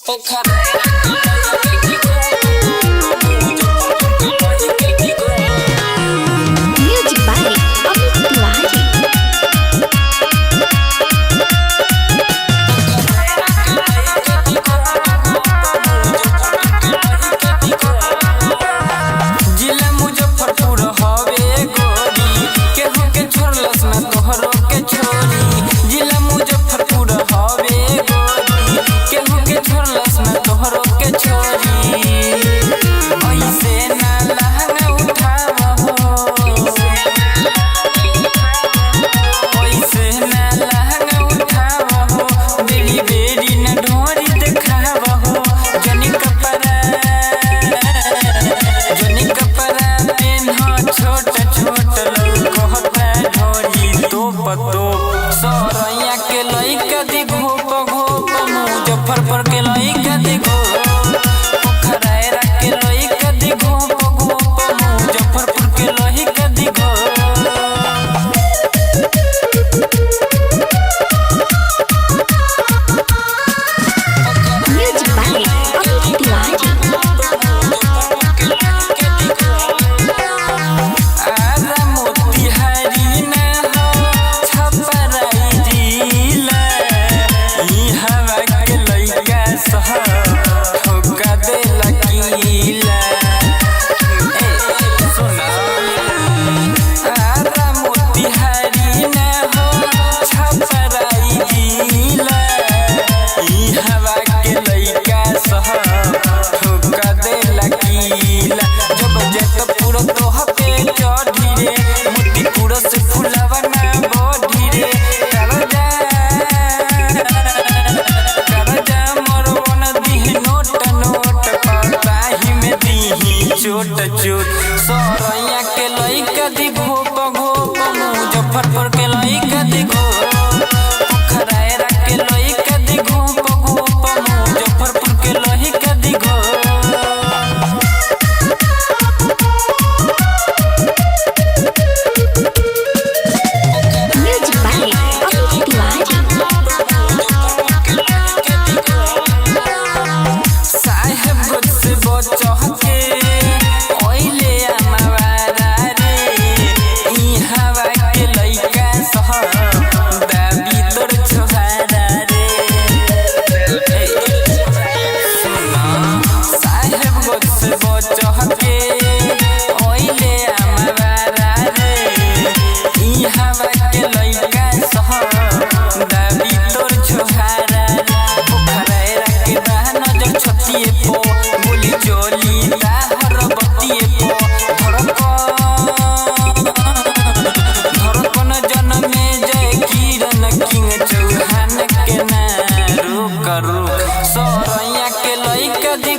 Music by Amit Tiwari. जिला मुजफ्फरपुर हवे गोरी केहू के छोड़लस ना तोहरो के छोरी। जिला मुजफ्फरपुर हवे गोरी केहू के छोड़लस ना तोहरो के छोरी। ऐसे ना लहंगा उठावहो, ऐसे ना लहंगा उठावहो, बेरी बेरी ना ढोरी देखावहो। जनी कपड़ा पेन्ह छोट छोट लौकता ढोरी तोप तोप। सरैया के लइका दी घोप घोप, मुजफ्फरपुर के लइका दी घोप, पोखरायरा के लइका दी घोप घोप, मुजफ्फरपुर के लइका दी घोप। Music by Amit Tiwari. आजा मोतिहारी ना हो छपराई जिला, ई हवा के लइका सह ठोका देला कीला। आजा मोतिहारी ना हो छपराई जिला, ई हवा के लइका सह ठोका देला कीला। जब जत पूरा तोह पे चढ़ी रे, मोतीपुर से फुलावा ना बढ़ी रे। करजा मरवन दिही नोट नोट, पाही में दिही चोट चोट। सरैया के लइका दी घोप घोप, मुजफ्फरपुर के लइका दी घोप, पोखरायरा के लइका दी घोप घोप, मुजफ्फरपुर के लइका दी घोप। Music by Amit Tiwari. Sahebganj से बचके ओइले अमवारा रे, ई हवा के लइका सह दाबी तोर छोहारा रे। साहेबगंज से बचके ओइले अमवारा रे, ई हवा के लइका सह दाबी तोर छोहारा रे। पोखरायरा के बहन जब छतिए पो, बोली चोली ताहर बतिए पो। धड़कन जनमे जय किरण किंग चौहान के ना रुक रुक। सरैया के लइका दी